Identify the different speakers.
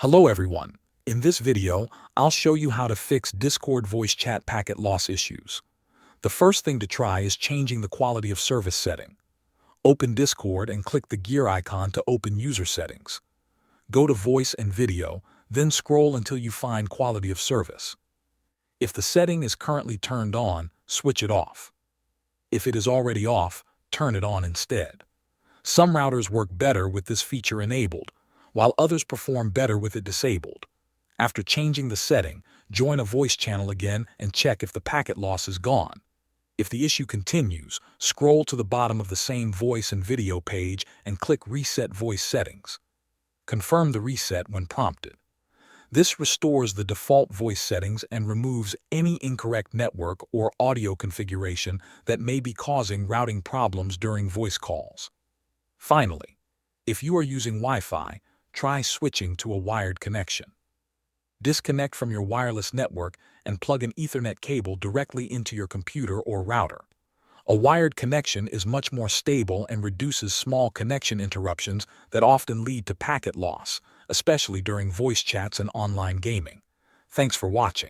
Speaker 1: Hello everyone. In this video, I'll show you how to fix Discord voice chat packet loss issues. The first thing to try is changing the quality of service setting. Open Discord and click the gear icon to open user settings. Go to voice and video, then scroll until you find quality of service. If the setting is currently turned on, switch it off. If it is already off, turn it on instead. Some routers work better with this feature enabled, while others perform better with it disabled. After changing the setting, join a voice channel again and check if the packet loss is gone. If the issue continues, scroll to the bottom of the same voice and video page and click Reset Voice Settings. Confirm the reset when prompted. This restores the default voice settings and removes any incorrect network or audio configuration that may be causing routing problems during voice calls. Finally, if you are using Wi-Fi, try switching to a wired connection. Disconnect from your wireless network and plug an Ethernet cable directly into your computer or router. A wired connection is much more stable and reduces small connection interruptions that often lead to packet loss, especially during voice chats and online gaming. Thanks for watching.